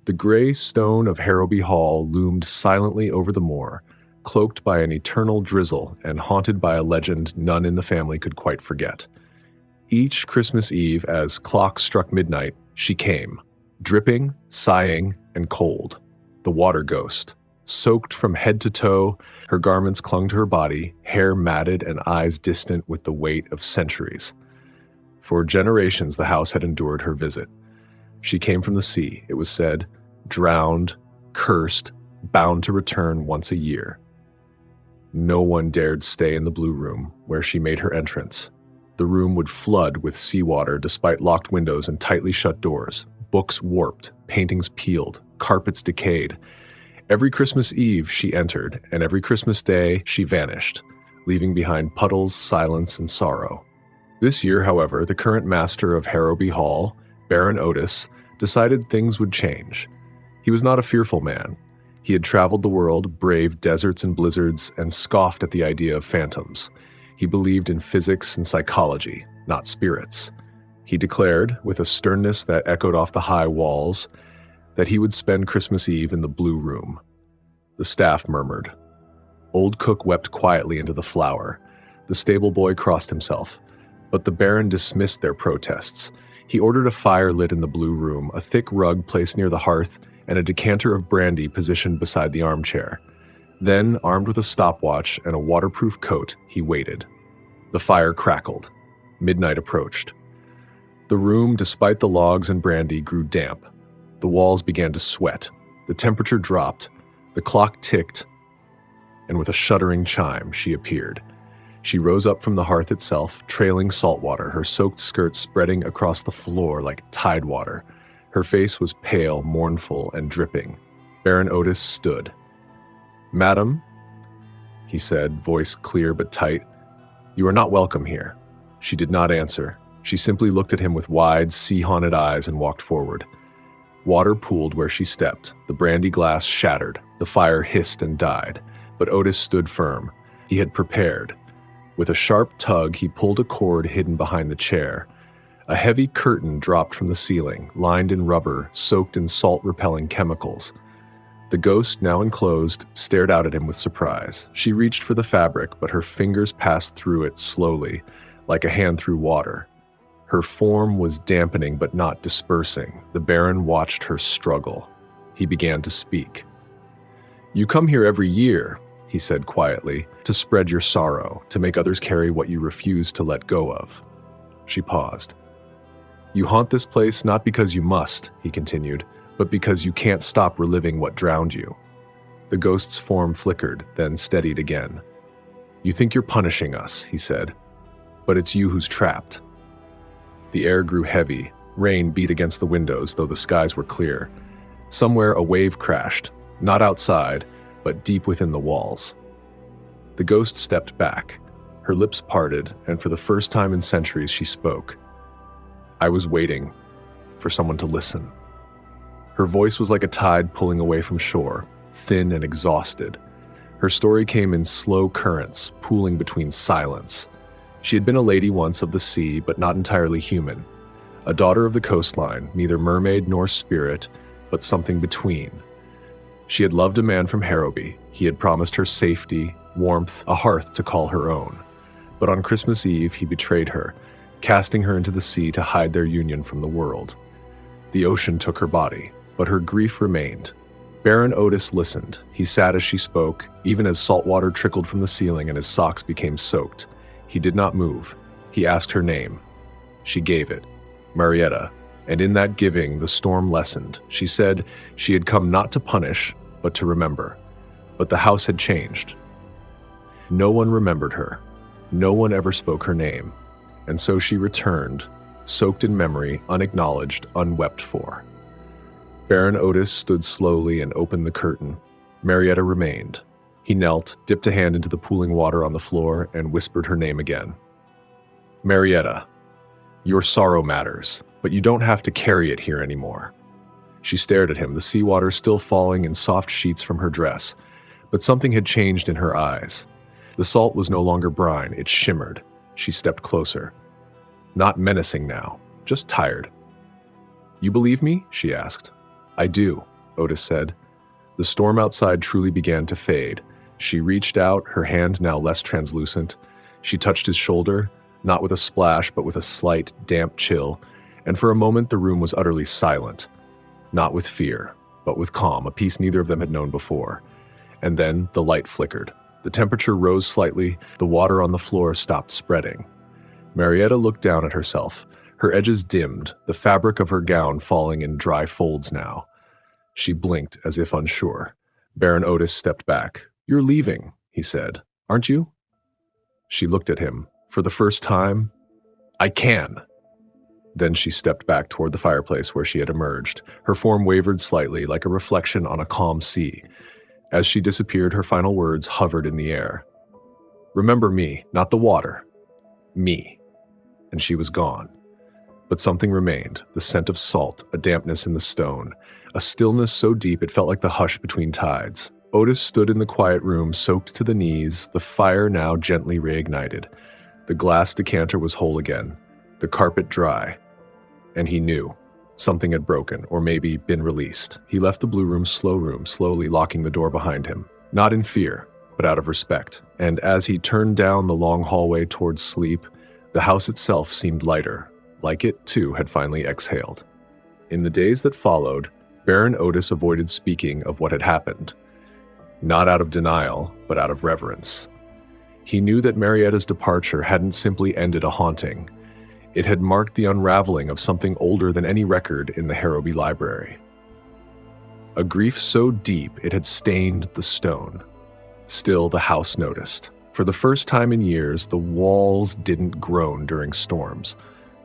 The gray stone of Harrowby Hall loomed silently over the moor, cloaked by an eternal drizzle and haunted by a legend none in the family could quite forget. Each Christmas Eve, as clocks struck midnight, she came, dripping, sighing, and cold, the water ghost. Soaked from head to toe, her garments clung to her body, hair matted and eyes distant with the weight of centuries. For generations, the house had endured her visit. She came from the sea, it was said, drowned, cursed, bound to return once a year. No one dared stay in the blue room, where she made her entrance. The room would flood with seawater despite locked windows and tightly shut doors, books warped, paintings peeled, carpets decayed. Every Christmas Eve she entered, and every Christmas Day she vanished, leaving behind puddles, silence, and sorrow. This year, however, the current master of Harrowby Hall, Baron Otis, decided things would change. He was not a fearful man. He had traveled the world, braved deserts and blizzards, and scoffed at the idea of phantoms. He believed in physics and psychology, not spirits. He declared, with a sternness that echoed off the high walls, that he would spend Christmas Eve in the blue room. The staff murmured. Old Cook wept quietly into the flour. The stable boy crossed himself. But the Baron dismissed their protests. He ordered a fire lit in the blue room, a thick rug placed near the hearth, and a decanter of brandy positioned beside the armchair. Then, armed with a stopwatch and a waterproof coat, he waited. The fire crackled. Midnight approached. The room, despite the logs and brandy, grew damp. The walls began to sweat. The temperature dropped. The clock ticked. And with a shuddering chime, she appeared. She rose up from the hearth itself, trailing salt water, her soaked skirts spreading across the floor like tide water. Her face was pale, mournful, and dripping. Baron Otis stood. "Madam," he said, voice clear but tight, "you are not welcome here." She did not answer. She simply looked at him with wide, sea-haunted eyes and walked forward. Water pooled where she stepped. The brandy glass shattered. The fire hissed and died. But Otis stood firm. He had prepared. With a sharp tug, he pulled a cord hidden behind the chair. A heavy curtain dropped from the ceiling, lined in rubber, soaked in salt-repelling chemicals. The ghost, now enclosed, stared out at him with surprise. She reached for the fabric, but her fingers passed through it slowly, like a hand through water. Her form was dampening but not dispersing. The Baron watched her struggle. He began to speak. "You come here every year," he said quietly, "to spread your sorrow, to make others carry what you refuse to let go of." She paused. "You haunt this place not because you must," he continued, "but because you can't stop reliving what drowned you." The ghost's form flickered, then steadied again. "You think you're punishing us," he said, "but it's you who's trapped." The air grew heavy. Rain beat against the windows, though the skies were clear. Somewhere a wave crashed, not outside, but deep within the walls. The ghost stepped back. Her lips parted, and for the first time in centuries she spoke. "I was waiting for someone to listen." Her voice was like a tide pulling away from shore, thin and exhausted. Her story came in slow currents, pooling between silence. She had been a lady once of the sea, but not entirely human. A daughter of the coastline, neither mermaid nor spirit, but something between. She had loved a man from Harrowby. He had promised her safety, warmth, a hearth to call her own. But on Christmas Eve, he betrayed her, casting her into the sea to hide their union from the world. The ocean took her body, but her grief remained. Baron Otis listened. He sat as she spoke, even as salt water trickled from the ceiling and his socks became soaked. He did not move. He asked her name. She gave it, Marietta, and in that giving, the storm lessened. She said she had come not to punish, but to remember. But the house had changed. No one remembered her. No one ever spoke her name. And so she returned, soaked in memory, unacknowledged, unwept for. Baron Otis stood slowly and opened the curtain. Marietta remained. He knelt, dipped a hand into the pooling water on the floor, and whispered her name again. "Marietta, your sorrow matters, but you don't have to carry it here anymore." She stared at him, the seawater still falling in soft sheets from her dress, but something had changed in her eyes. The salt was no longer brine, it shimmered. She stepped closer. Not menacing now, just tired. "You believe me?" she asked. "I do." Otis said. The storm outside truly began to fade. She reached out, her hand now less translucent. She touched his shoulder, not with a splash, but with a slight, damp chill, and for a moment the room was utterly silent. Not with fear, but with calm, a peace neither of them had known before. And then the light flickered. The temperature rose slightly, the water on the floor stopped spreading. Marietta looked down at herself. Her edges dimmed, the fabric of her gown falling in dry folds now. She blinked as if unsure. Baron Otis stepped back. "You're leaving," he said. "Aren't you?" She looked at him. For the first time, "I can." Then she stepped back toward the fireplace where she had emerged. Her form wavered slightly, like a reflection on a calm sea. As she disappeared, her final words hovered in the air. "Remember me, not the water. Me." And she was gone. But something remained, the scent of salt, a dampness in the stone, a stillness so deep it felt like the hush between tides. Otis stood in the quiet room, soaked to the knees, the fire now gently reignited. The glass decanter was whole again, the carpet dry. And he knew. Something had broken, or maybe been released. He left the blue room, slowly locking the door behind him. Not in fear, but out of respect. And as he turned down the long hallway towards sleep, the house itself seemed lighter, like it, too, had finally exhaled. In the days that followed, Baron Otis avoided speaking of what had happened. Not out of denial, but out of reverence. He knew that Marietta's departure hadn't simply ended a haunting. It had marked the unraveling of something older than any record in the Harrowby library. A grief so deep it had stained the stone. Still, the house noticed. For the first time in years, the walls didn't groan during storms.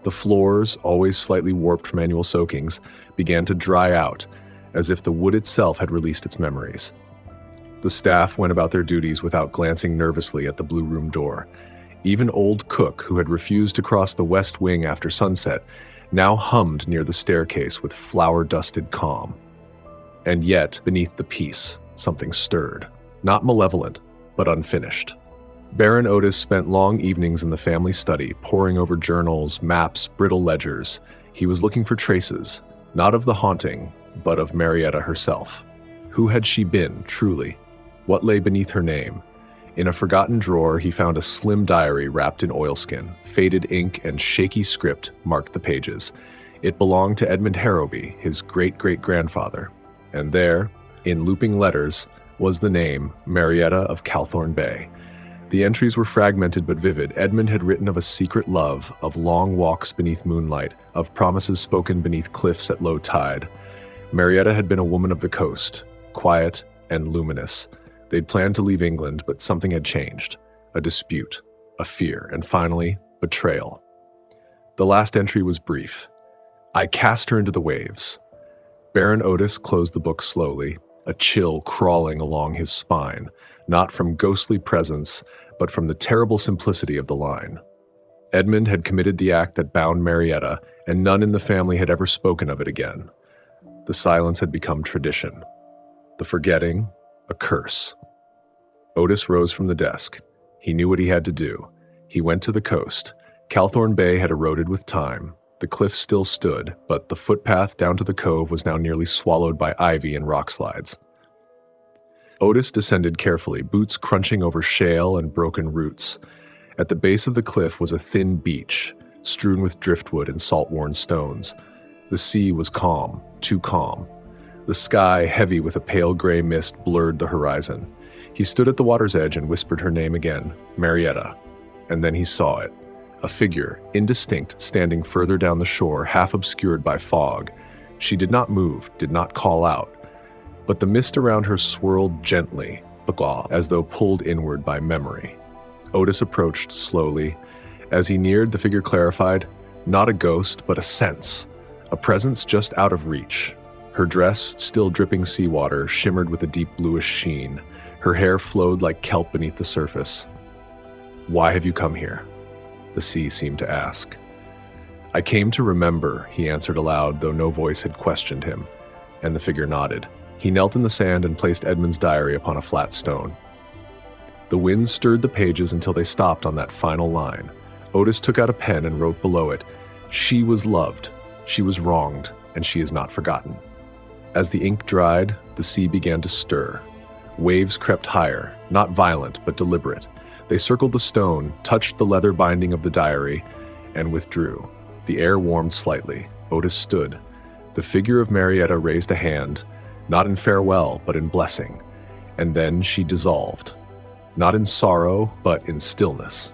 The floors, always slightly warped from annual soakings, began to dry out, as if the wood itself had released its memories. The staff went about their duties without glancing nervously at the blue room door. Even old Cook, who had refused to cross the west wing after sunset, now hummed near the staircase with flour-dusted calm. And yet, beneath the peace, something stirred. Not malevolent, but unfinished. Baron Otis spent long evenings in the family study, poring over journals, maps, brittle ledgers. He was looking for traces, not of the haunting, but of Marietta herself. Who had she been, truly? What lay beneath her name? In a forgotten drawer, he found a slim diary wrapped in oilskin. Faded ink and shaky script marked the pages. It belonged to Edmund Harrowby, his great-great-grandfather. And there, in looping letters, was the name Marietta of Calthorne Bay. The entries were fragmented but vivid. Edmund had written of a secret love, of long walks beneath moonlight, of promises spoken beneath cliffs at low tide. Marietta had been a woman of the coast, quiet and luminous. They'd planned to leave England, but something had changed. A dispute, a fear, and finally, betrayal. The last entry was brief. "I cast her into the waves." Baron Otis closed the book slowly, a chill crawling along his spine, not from ghostly presence, but from the terrible simplicity of the line. Edmund had committed the act that bound Marietta, and none in the family had ever spoken of it again. The silence had become tradition. The forgetting, a curse. Otis rose from the desk. He knew what he had to do. He went to the coast. Calthorne Bay had eroded with time. The cliffs still stood, but the footpath down to the cove was now nearly swallowed by ivy and rock slides. Otis descended carefully, boots crunching over shale and broken roots. At the base of the cliff was a thin beach, strewn with driftwood and salt-worn stones. The sea was calm, too calm. The sky, heavy with a pale gray mist, blurred the horizon. He stood at the water's edge and whispered her name again, Marietta. And then he saw it. A figure, indistinct, standing further down the shore, half obscured by fog. She did not move, did not call out. But the mist around her swirled gently, as though pulled inward by memory. Otis approached slowly. As he neared, the figure clarified, not a ghost, but a sense. A presence just out of reach. Her dress, still dripping seawater, shimmered with a deep bluish sheen. Her hair flowed like kelp beneath the surface. "Why have you come here?" the sea seemed to ask. "I came to remember," he answered aloud, though no voice had questioned him, and the figure nodded. He knelt in the sand and placed Edmund's diary upon a flat stone. The wind stirred the pages until they stopped on that final line. Otis took out a pen and wrote below it, "She was loved, she was wronged, and she is not forgotten." As the ink dried, the sea began to stir. Waves crept higher, not violent, but deliberate. They circled the stone, touched the leather binding of the diary, and withdrew. The air warmed slightly. Otis stood. The figure of Marietta raised a hand, not in farewell, but in blessing. And then she dissolved. Not in sorrow, but in stillness.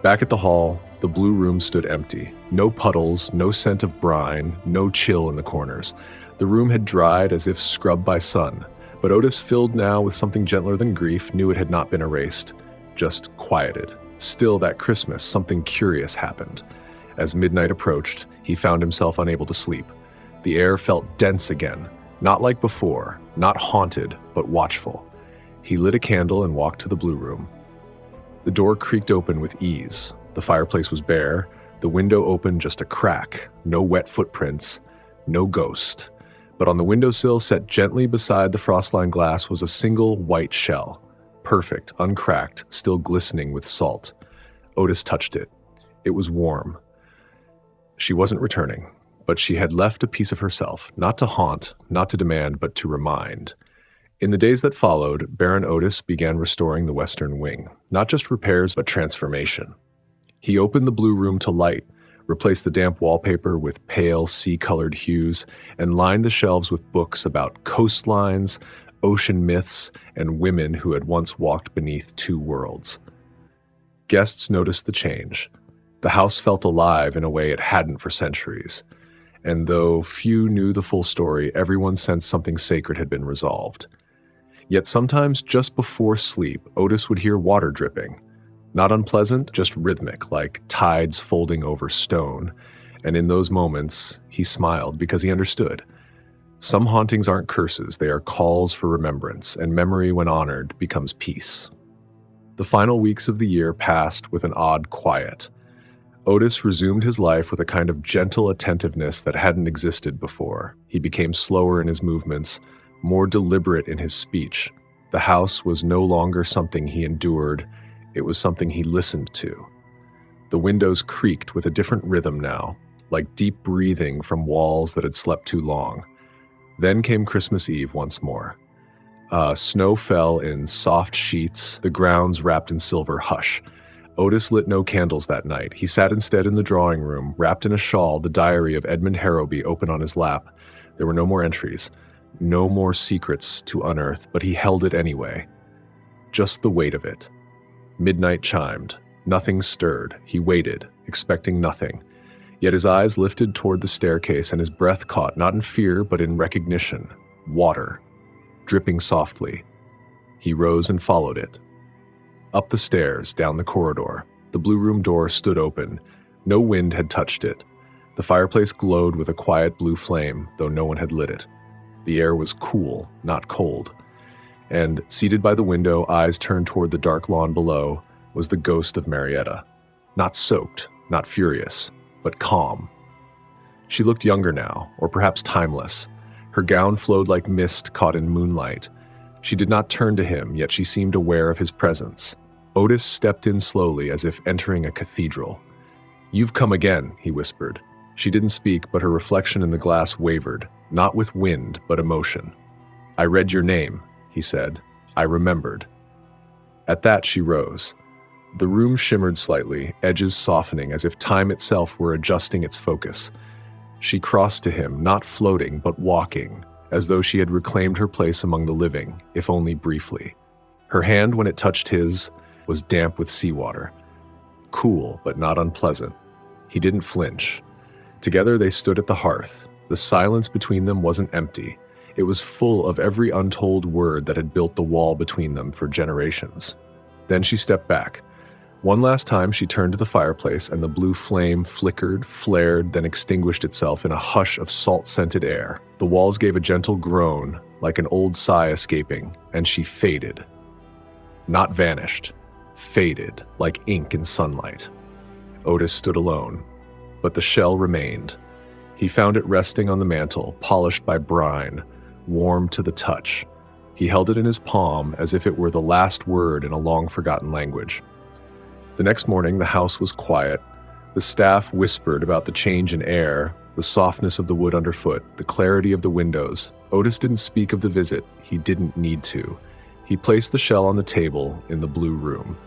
Back at the hall, the blue room stood empty. No puddles, no scent of brine, no chill in the corners. The room had dried as if scrubbed by sun, but Otis, filled now with something gentler than grief, knew it had not been erased, just quieted. Still, that Christmas, something curious happened. As midnight approached, he found himself unable to sleep. The air felt dense again, not like before, not haunted, but watchful. He lit a candle and walked to the blue room. The door creaked open with ease. The fireplace was bare, the window open just a crack, no wet footprints, no ghost. But on the windowsill, set gently beside the frost-lined glass, was a single white shell. Perfect, uncracked, still glistening with salt. Otis touched it. It was warm. She wasn't returning, but she had left a piece of herself, not to haunt, not to demand, but to remind. In the days that followed, Baron Otis began restoring the western wing. Not just repairs, but transformation. He opened the blue room to light, replaced the damp wallpaper with pale, sea-colored hues, and lined the shelves with books about coastlines, ocean myths, and women who had once walked beneath two worlds. Guests noticed the change. The house felt alive in a way it hadn't for centuries. And though few knew the full story, everyone sensed something sacred had been resolved. Yet sometimes, just before sleep, Otis would hear water dripping. Not unpleasant, just rhythmic, like tides folding over stone. And in those moments, he smiled because he understood. Some hauntings aren't curses, they are calls for remembrance, and memory, when honored, becomes peace. The final weeks of the year passed with an odd quiet. Otis resumed his life with a kind of gentle attentiveness that hadn't existed before. He became slower in his movements, more deliberate in his speech. The house was no longer something he endured, it was something he listened to. The windows creaked with a different rhythm now, like deep breathing from walls that had slept too long. Then came Christmas Eve once more. Snow fell in soft sheets, the grounds wrapped in silver hush. Otis lit no candles that night. He sat instead in the drawing room, wrapped in a shawl, the diary of Edmund Harrowby open on his lap. There were no more entries, no more secrets to unearth, but he held it anyway. Just the weight of it. Midnight chimed. Nothing stirred. He waited, expecting nothing. Yet his eyes lifted toward the staircase and his breath caught, not in fear, but in recognition. Water, dripping softly. He rose and followed it. Up the stairs, down the corridor. The blue room door stood open. No wind had touched it. The fireplace glowed with a quiet blue flame, though no one had lit it. The air was cool, not cold. And, seated by the window, eyes turned toward the dark lawn below, was the ghost of Marietta. Not soaked, not furious, but calm. She looked younger now, or perhaps timeless. Her gown flowed like mist caught in moonlight. She did not turn to him, yet she seemed aware of his presence. Otis stepped in slowly, as if entering a cathedral. "You've come again," he whispered. She didn't speak, but her reflection in the glass wavered, not with wind, but emotion. "I read your name," he said. "I remembered." At that she rose. The room shimmered slightly, edges softening as if time itself were adjusting its focus. She crossed to him, not floating, but walking, as though she had reclaimed her place among the living, if only briefly. Her hand, when it touched his, was damp with seawater. Cool, but not unpleasant. He didn't flinch. Together they stood at the hearth. The silence between them wasn't empty. It was full of every untold word that had built the wall between them for generations. Then she stepped back. One last time she turned to the fireplace, and the blue flame flickered, flared, then extinguished itself in a hush of salt-scented air. The walls gave a gentle groan, like an old sigh escaping, and she faded. Not vanished. Faded, like ink in sunlight. Otis stood alone, but the shell remained. He found it resting on the mantel, polished by brine, warm to the touch. He held it in his palm as if it were the last word in a long-forgotten language. The next morning, the house was quiet. The staff whispered about the change in air, The softness of the wood underfoot, the clarity of the windows. Otis didn't speak of the visit. He didn't need to. He placed the shell on the table in the blue room.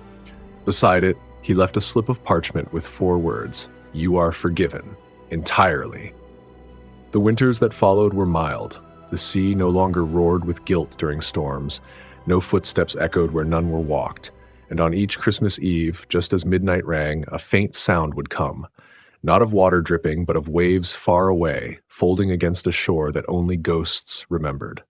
Beside it, he left a slip of parchment with 4 words: "You are forgiven, entirely." The winters that followed were mild. The sea no longer roared with guilt during storms. No footsteps echoed where none were walked. And on each Christmas Eve, just as midnight rang, a faint sound would come. Not of water dripping, but of waves far away, folding against a shore that only ghosts remembered.